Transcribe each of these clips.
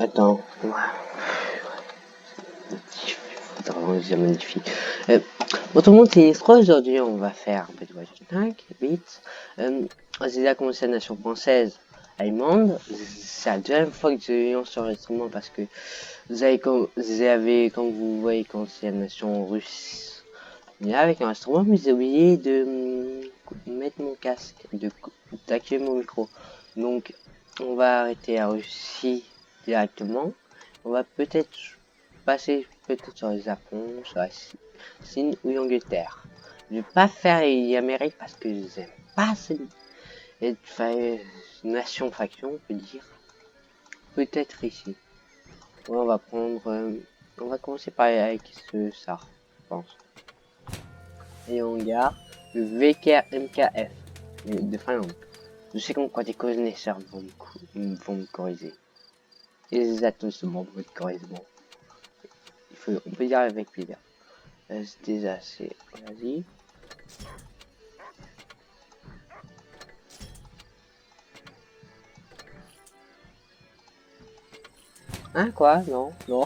Attends. C'est magnifique. Bon, tout le monde, c'est trop. Aujourd'hui, on va faire un peu de voyage 5 bits. C'est la conversation française allemande. C'est la deuxième fois que je lance sur l'enregistrement parce que vous avez, quand vous voyez conversation russe, mais avec un instrument, mais j'ai oublié de mettre mon casque, d'activer mon micro. Donc, on va arrêter la Russie directement. On va peut-être passer sur le Japon, sur la Chine ou l'Angleterre. Je vais pas faire l'Amérique parce que je n'aime pas cette nation faction, on peut dire. Peut-être ici. Ouais, on va prendre. On va commencer par avec ça, je pense. Et on garde le VKMKF de Finlande. Je sais qu'on quand les connaisseurs vont me corriger. Et les atos vont me corriger. Bon. On peut dire avec plaisir. Déjà, c'est. Vas-y. Hein, quoi? Non, non.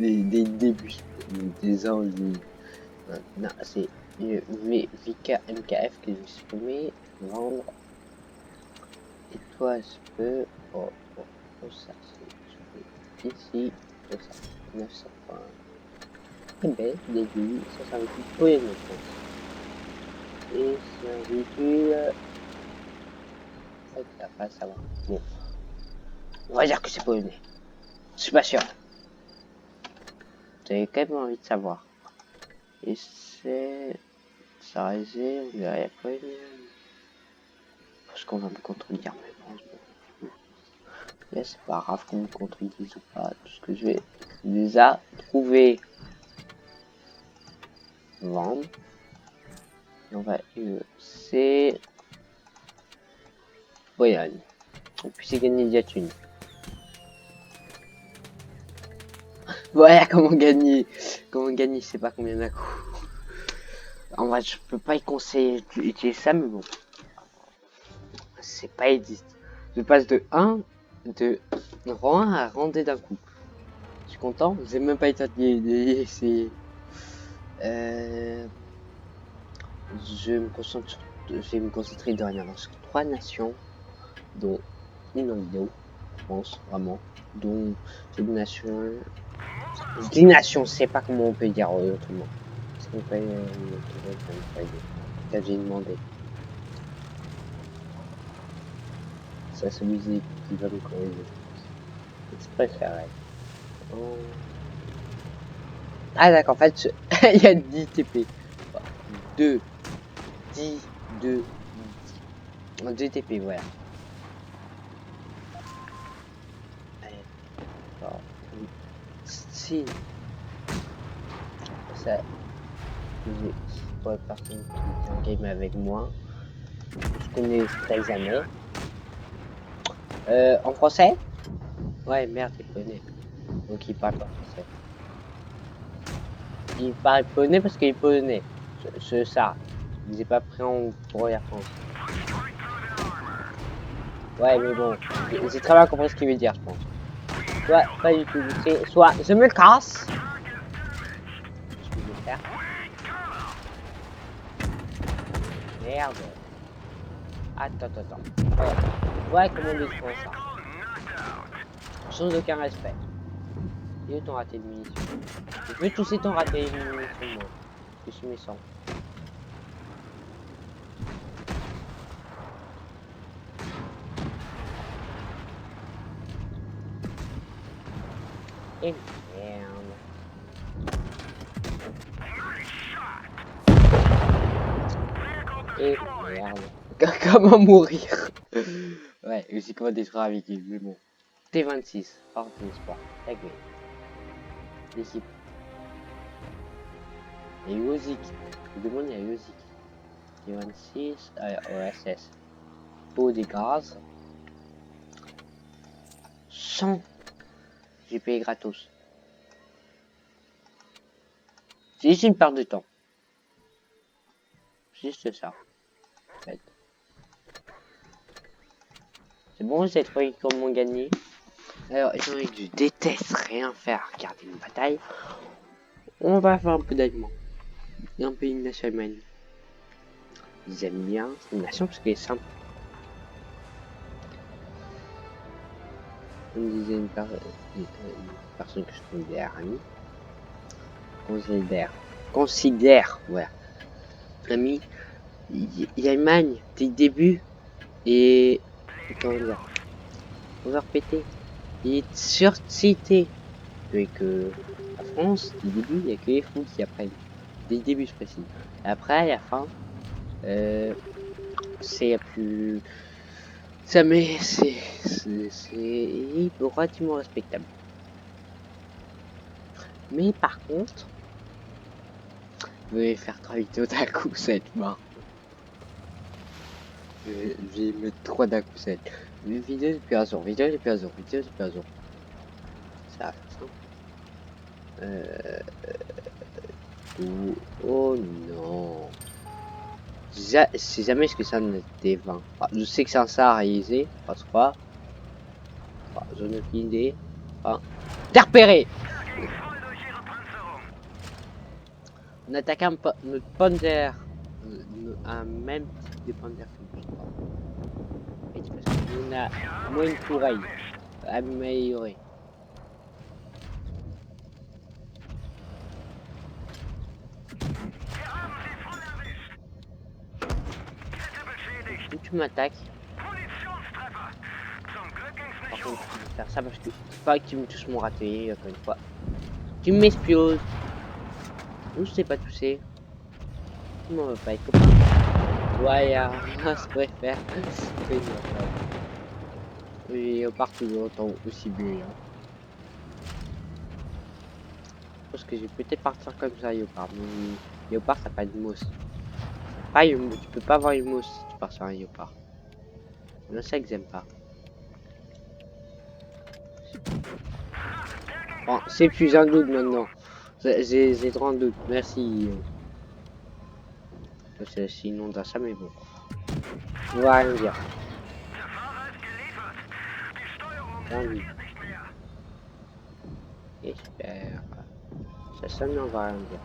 des débuts. Des anges. Non, c'est le VKMKF que je supprimé. Vendre. Et toi, je peux. Oh, ça, c'est. Ici, ça, 900 points. Eh ben, début, ça, c'est un véhicule polonais, je pense. Et c'est un véhicule. Après, ça va. Bon. On va dire que c'est polonais. Je suis pas sûr. J'avais quand même envie de savoir. Et c'est. Ça réserve, on dirait après. Parce qu'on va me contredire, mais bon. Mais c'est pas grave qu'on me contredise ou pas. Tout ce que je vais déjà trouver. Vendre. Et on va c'est. Voyage. Et puis c'est gagner de la thune. Voilà comment gagner. Comment gagner, je sais pas combien d'un coup. En vrai, je peux pas y conseiller d'utiliser ça, mais bon. C'est pas édite. Je passe de rang 1 à rang D d'un coup. Je suis content. J'ai même pas été c'est. Je vais me concentrer dorénavant sur 3 nations, dont une en vidéo, je pense, vraiment. Dont cette nation. Je dis nation, je sais pas comment on peut dire autrement. Est-ce qu'on peut peut-être j'ai demandé. C'est celui qui va me corriger. Je préférerais. Oh. Ah d'accord, en fait, il y a 10 TP. 2, 10, 2, 10. 2 TP, voilà. Allez. Si. Ça. Pour la personne qui est en game avec moi. Je connais très jamais. En français? Ouais, merde, il connaît. Donc il parle pas français. Il parle polonais parce qu'il est polonais. Ça. Il n'est pas prêt pour la France. Ouais, mais bon. J'ai très bien compris ce qu'il veut dire, je pense. Ouais, pas du tout. Soit je me casse. Ce que je vais faire. Merde. Attends. Ouais, comment on dit ça? Sans aucun respect. Et ton raté de munitions. Je veux tousser ton raté de munitions, moi. Je suis méchant. Et merde. Et merde. Comment mourir? Ouais, aussi comment détruire avec lui, mais bon. T26, hors de sport. Réglé. L'équipe. Et Yozik. Je demande à Yozik. T26, OSS. Peau des gaz. 100. J'ai payé gratos. C'est juste une perte de temps. Juste ça. En fait. C'est bon, j'ai trouvé comment gagner. Alors, étant donné que je déteste rien faire, regarder une bataille, on va faire un peu d'allemand. Et un peu une nation allemande. Ils aiment bien cette nation parce qu'elle est simple. On disait une personne que je considère amie. Considère, voilà. Ami, l'Allemagne, dès le début, et comment dire, on va répéter, il est surcité. Avec la France, dès le début, il n'y a que les fous qui apprennent. Dès le début, je précise. Après, à la fin, c'est plus. Ça mais c'est relativement respectable. Mais par contre, je vais faire 3 vidéos d'un coup, cette main. Je vais mettre 3 d'un coup, cette. Vidéo depuis un jour, vidéo depuis un jour, vidéo depuis un jour. Ça va faire ça. Oh non. C'est jamais ce que ça n'était 20. Ah, je sais que c'est un ça réalisé. Pas 3. Je n'ai aucune idée. Ah. T'es repéré! On attaque notre Panzer. Un même type de Panzer que lui, je crois. Et parce qu'on a moins une tourelle améliorée. Où tu m'attaques? Par contre, tu veux faire ça parce que pas que tu me touches mon raté, encore une fois. Tu m'exploses. Ou je sais pas toucher. Tu m'en veux pas être copain. Ouais, je préfère. Oui, on part toujours autant aussi bien. Parce que je vais peut-être partir comme ça, Léopard. Mais Léopard, ça n'a pas de mousse. Ah, tu peux pas avoir une mousse si tu pars sur un Léopard. Je sais que j'aime pas. Bon, c'est plus un doute maintenant. J'ai trop un doute. Merci. C'est une onde à ça, mais bon. On va rien dire. Envie. J'espère. Ça sonne, mais on va rien dire.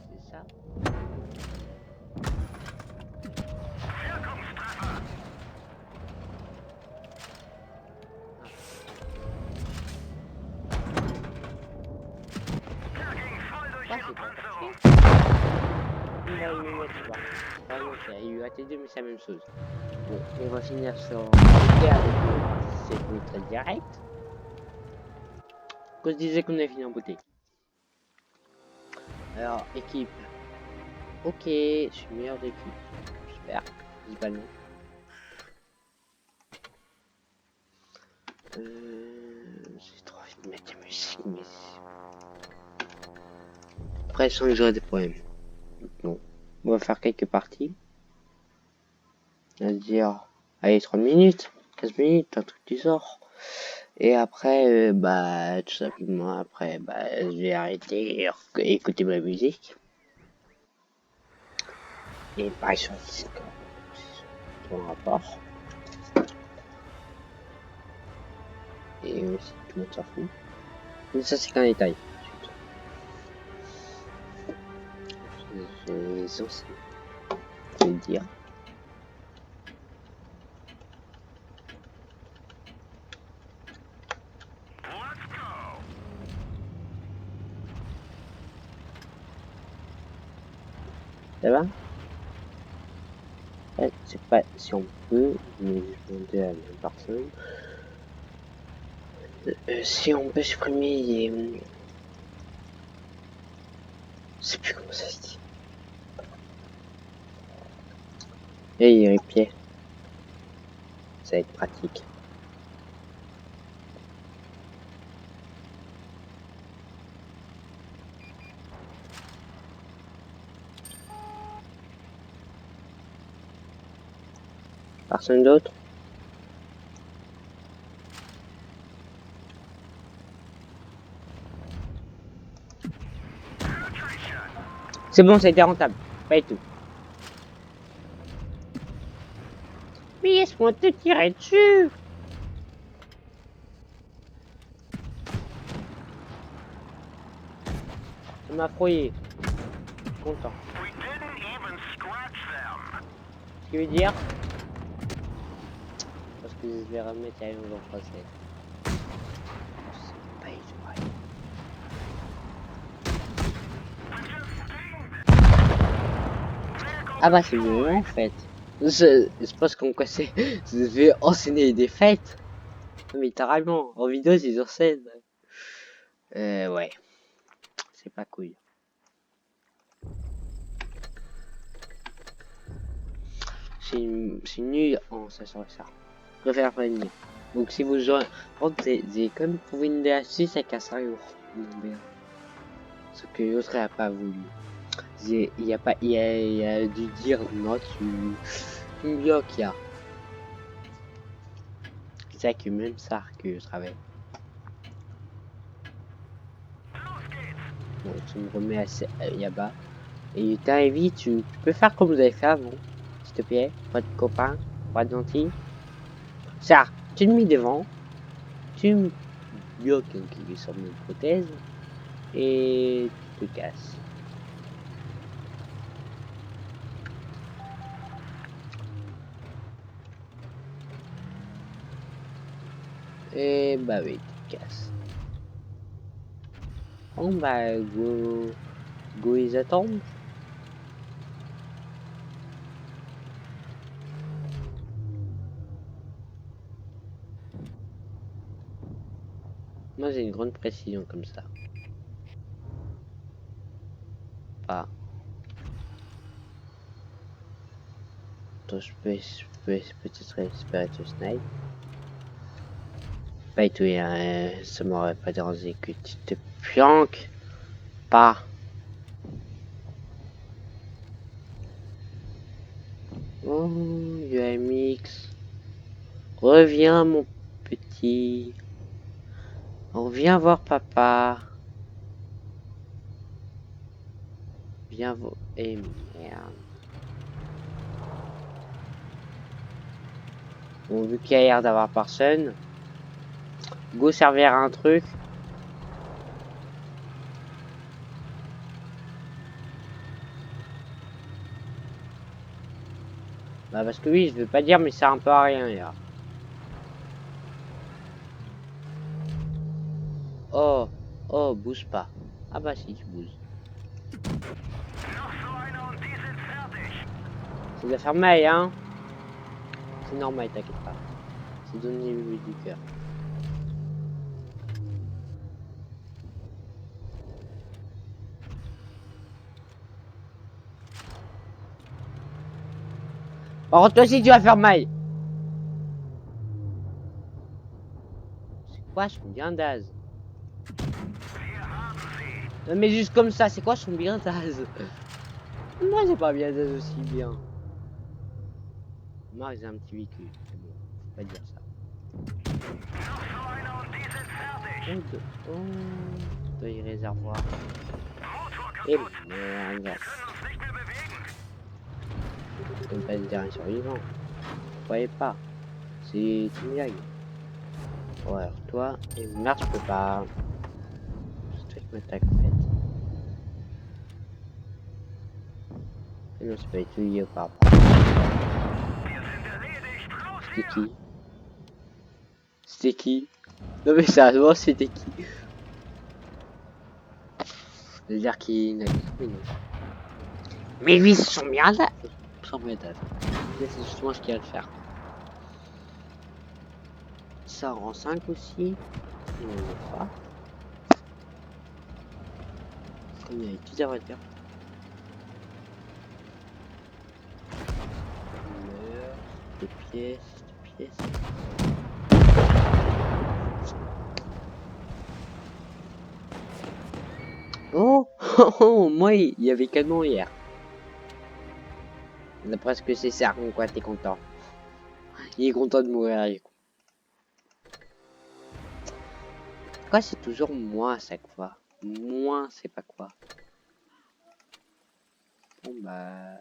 C'est ça. Il a T2 mais c'est la même chose. Bon, on va finir sur cette notre direct. Qu'on se disait qu'on avait fini en beauté. Alors, équipe. Ok, je suis meilleur d'équipe. J'espère, principalement. J'ai trop envie de mettre des musiques, mais... Après, je sens que j'aurai des problèmes. Non. On va faire quelques parties. On va dire, allez, 30 minutes, 15 minutes, un truc du genre. Et après, bah, tout simplement, après, bah, je vais arrêter et écouter ma musique. Et pareil sur le Discord. Ton rapport. Et aussi, tout le monde s'en fout. Mais ça, c'est qu'un détail. J'ai censé te dire. Ça va? Je sais pas si on peut, mais je vais demander à la même personne. Si on peut supprimer les... Je sais plus comment ça se dit. Et les replays. Ça va être pratique. Personne d'autre? C'est bon, ça a été rentable. Pas du tout. Mais laisse-moi te tirer dessus. Ça m'a froyé. Je suis content. Ce qui veut dire... Parce que je vais remettre la langue en français. C'est pas vrai. Ah bah c'est mieux en fait. Je pense qu'on quoi c'est. Je vais enseigner des fêtes. Littéralement. En vidéo c'est sur scène. Ouais. C'est pas cool. C'est nul en ça sur ça. Je préfère pas le dire. Donc si vous jouez... Par contre j'ai comme trouvé une astuce avec un sérieux. Ce que l'autre n'a pas voulu. Il y a pas... Il a dû dire non tu bloques il y a. C'est ça que même ça que je travaille. Bon, tu me remets à Yaba. Et t'invite, tu peux faire comme vous avez fait avant. S'il te plaît, pas de copain, pas de gentil. Ça, tu me mets devant. Tu me bloques qui est sur mes prothèses. Et tu te casses. Et bah oui, tu te casses. Bon bah go ils attendent. Moi j'ai une grande précision comme ça. Pas. Attends, je peux peut-être espérer te snipe. Pas du tout, ça m'aurait pas dérangé que tu te planques. Pas. Oh, UMX. Reviens, mon petit. On vient voir papa. Viens voir. Eh merde. Bon, vu qu'il y a l'air d'avoir personne, go servir à un truc. Bah, parce que oui, je veux pas dire, mais ça sert un peu à rien, là. Oh, oh, bouge pas. Ah bah si, tu bouges. Ça doit faire mal, hein. C'est normal, t'inquiète pas. C'est donner du cœur. Par contre, toi aussi, tu vas faire mal. C'est quoi son blindage? Non, mais juste comme ça, c'est quoi son blindage? Moi, j'ai pas blindage aussi bien. Moi, j'ai un petit véhicule. C'est bon, faut pas dire ça. Oh, de réservoir. Et merde. Je peux pas dire un survivant. Vous voyez pas. C'est une blague. Ouais, alors toi, et merde, je peux pas. C'est toi qui m'attaque en fait. Et non, c'est pas étudié par rapport. C'était qui? C'était qui? Non mais sérieusement, c'était qui? C'est-à-dire qu'il n'a que mais lui, ils sont bien là. Sans méthode. C'est justement ce qu'il y a à faire. Ça rend 5 aussi. On ne pas. Comme il y a plusieurs voitures. Des pièces, des pièces. Oh, oh, moi, il y avait canon hier. D'après ce que c'est ça, quoi, t'es content. Il est content de mourir, il est con. Pourquoi c'est toujours moi à chaque fois? Moi, c'est pas quoi. Bon bah...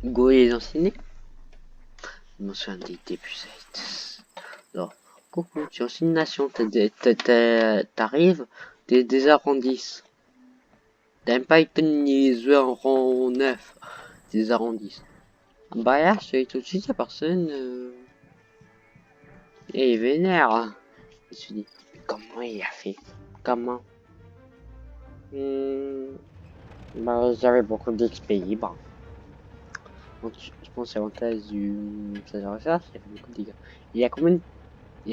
Go les enseigner. Je m'en souviens des débusettes. Alors, coucou, tu es en une nation, t'arrives, t'es des arrondis. T'aimes pas les rang 9, des arrondis. Bah là, je suis tout de suite, la personne... Et il est vénère. Je me suis dit, mais comment il a fait? Comment? Bah, j'avais beaucoup d'XP libre. Donc, je pense que l'avantage du recherche, il y avait beaucoup de dégâts. Il y a combien de... Il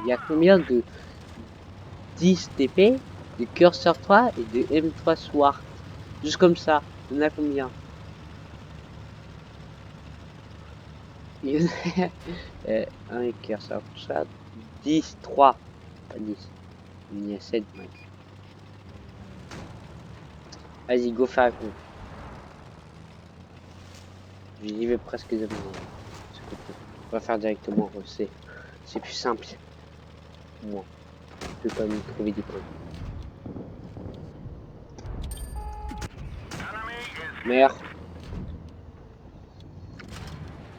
y a combien de 10 TP, de Cursor 3 et de M3 Sword? Juste comme ça, il y en a combien? Il y en a... un Cursor 3, 10, 3. Pas 10. Il y a 7, mec. Vas-y, go faire un coup. J'y vais presque de mon... On va faire directement, c'est plus simple. Moi, je peux pas me trouver des points. Merde.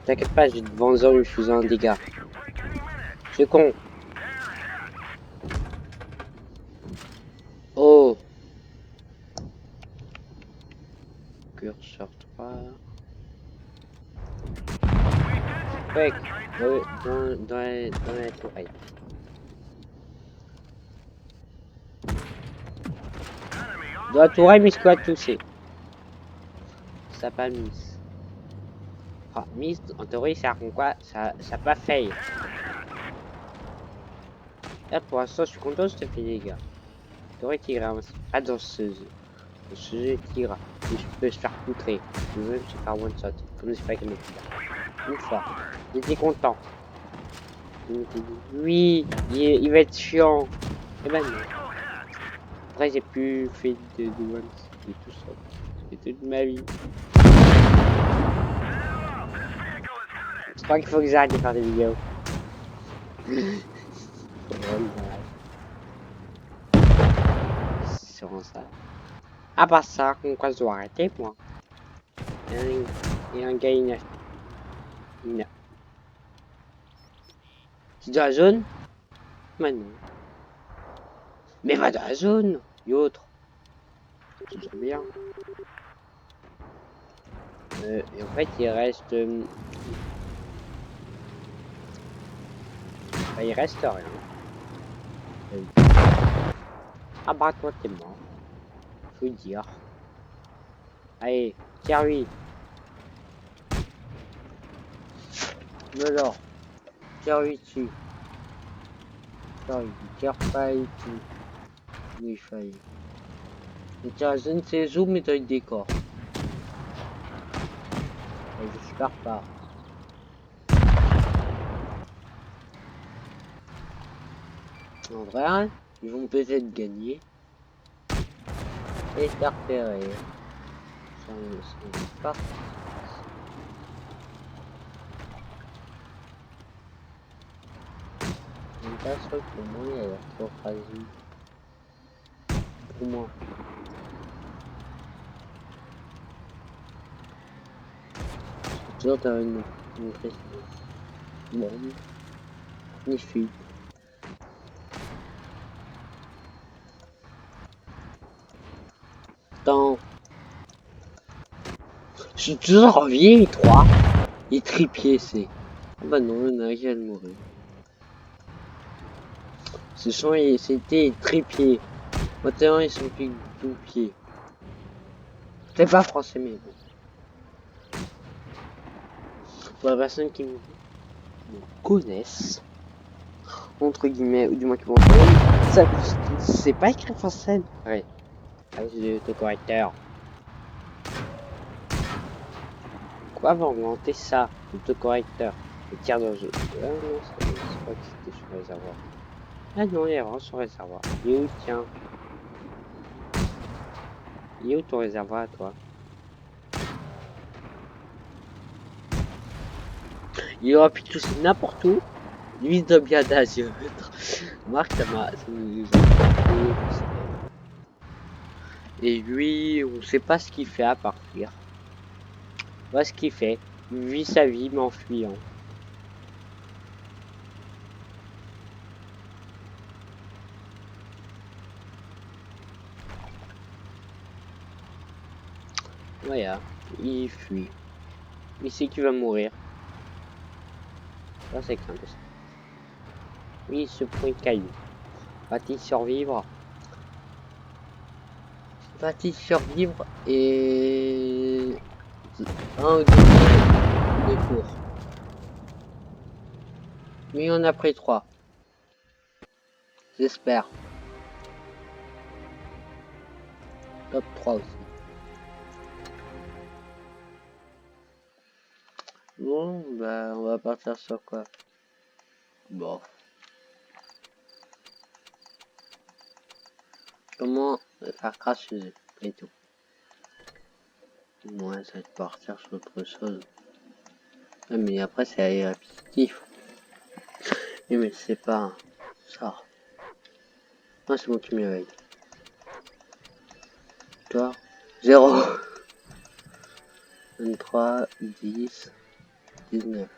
T'inquiète pas, j'ai devant eux, je faisais un dégât. C'est con. Oh. Curseur 3. Ouais, dans la tourelle. Dans la tourelle, mais quoi toucher. Ça pas miss. Ah, miss, en théorie, ça rend quoi? Ça pas fail. Là, pour l'instant, je suis content, je te fais des dégâts. En théorie, tigre, pas dans ce jeu, tigre. Et je peux se faire poutrer. Je veux même se faire one shot. Comme c'est pas comme une fois. J'étais content. Oui, il va être chiant. Et ben non. Après, j'ai plus fait de one shot tout ça. C'est toute ma vie. Je crois qu'il faut que j'arrête de faire des vidéos. C'est vraiment ça. À part ça, quoi, je dois arrêter, moi. Il y a un gars, il a... C'est dans la zone? Maintenant. Mais va dans la zone, et autre. C'est trop bien. Et en fait, il reste... Bah, il reste rien. Ah bah, toi, t'es mort. Faut le dire. Allez, tire-lui. Alors, tire-lui dessus. Tire pas et tout. Oui, il faillit. Et tiens, je ne sais où, mais dans le décor. Et j'espère pas. En vrai, hein, ils vont peut-être gagner. Et faire repérer. Ça ne pas. Une casserole pour moi, elle a l'air trop fragile. Pour moi. Toujours t'as une question. Bon. Magnifique. Attends. Je suis toujours en vie, 3. Il tripier, c'est. Ah bah non, il y en a qui va mourir. Ce sont, c'était trépied. Maintenant, ils sont plus tout pied. C'est pas français, mais bon. Pour la personne qui me connaissent, entre guillemets, ou du moins qui vont ça, c'est pas écrit français. Ouais. Avec l'autocorrecteur. Quoi va augmenter ça, l'autocorrecteur? Le tir dans le jeu. Ah non, c'est pas que c'était sur le réservoir. Ah non, il y a vraiment sur le réservoir. Il est où, tiens? Il est où ton réservoir, toi? Il aurait pu tousser n'importe où. Lui de bien d'Asie. Marc, ça m'a. Et lui, on sait pas ce qu'il fait à partir. Voilà ce qu'il fait. Il vit sa vie, mais en fuyant. Voilà. Il fuit. Il sait qu'il va mourir. Ça, c'est crainte. Oui, il se prend une caillou. Va-t-il survivre? Va-t-il survivre et... un ou deux tours. Mais on a pris 3. J'espère. Top 3 aussi. Bon, bah, on va partir sur quoi? Bon. Comment faire cracher et tout. Moi, ça va partir sur autre chose. Ah, mais après, c'est répétitif. Oui, mais c'est pas ça. Non, c'est moi qui me réveille. Toi, 0. 23, 10, 19.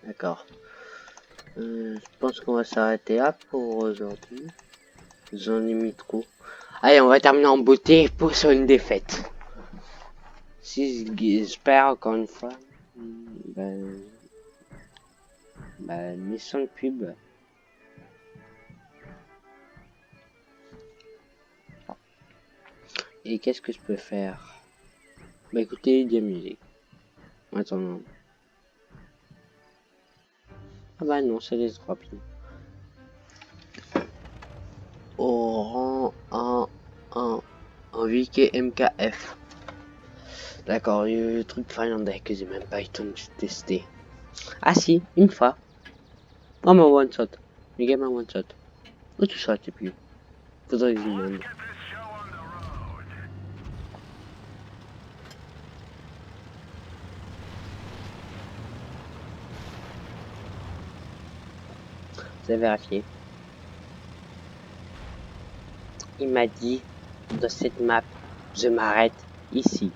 D'accord. Je pense qu'on va s'arrêter là pour aujourd'hui. J'en ai mis trop. Allez, on va terminer en beauté pour sur une défaite. Si j'espère encore une fois, mission de pub. Et qu'est-ce que je peux faire? Bah écoutez, de la musique. Attends. Ah bah non, c'est les 3 pieds. Au rang 1 VK MKF. D'accord, il y a eu le truc finlandais que j'ai même pas eu le temps de tester. Ah si, une fois. Oh mais one shot. Le game a one shot. Où tout ça, tu plus. Faudrait que je demande. C'est vérifié. Il m'a dit, dans cette map, je m'arrête ici.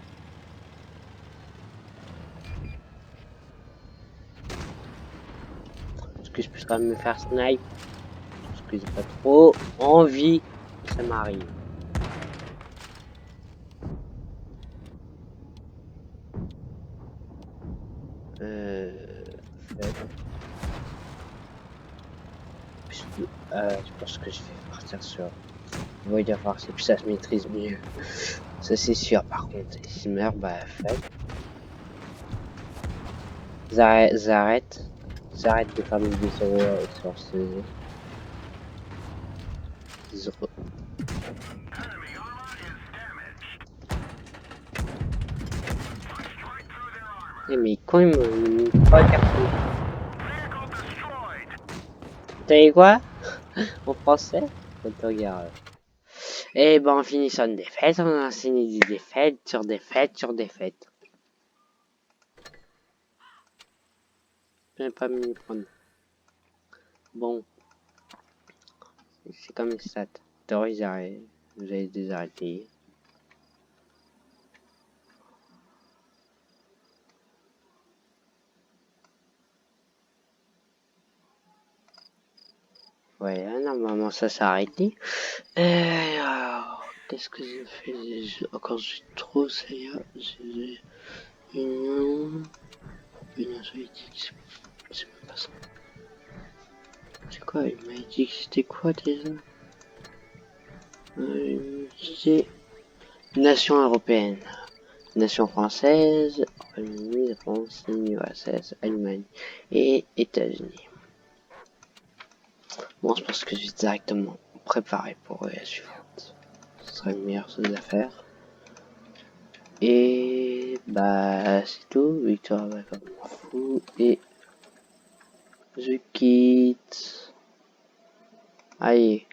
Est-ce que je peux quand même me faire snipe? Parce que j'ai pas trop envie que ça m'arrive. Je pense que je vais partir sur Void of Arc, et puis ça se maîtrise mieux. Ça c'est sûr, par contre, s'il meurt, bah fait. J'arrête de faire des vidéos sur ce... Mais quand il me pas capté. T'as dit quoi? En français? Faut te regarder. Et ben on finit sur une défaite, on a enseigné des défaites sur défaites sur défaites. Je vais pas m'y prendre. Bon. C'est comme ça. Théorie arrêt. Vous allez désarrêter. Voilà, normalement ça s'est arrêté. Alors, qu'est-ce que j'ai fait? Encore j'ai trop, ça y est. J'ai une soviétique. C'est même pas ça. C'est quoi? Il m'a dit que c'était quoi déjà? C'est nation européenne. Nation française, Royaume-Uni, France, URSS, Allemagne et États-Unis. Bon, je pense que je vais directement préparer pour la suivante. Ce serait une meilleure chose à faire. Et bah c'est tout. Victoire va comme fou. Et je quitte. Allez.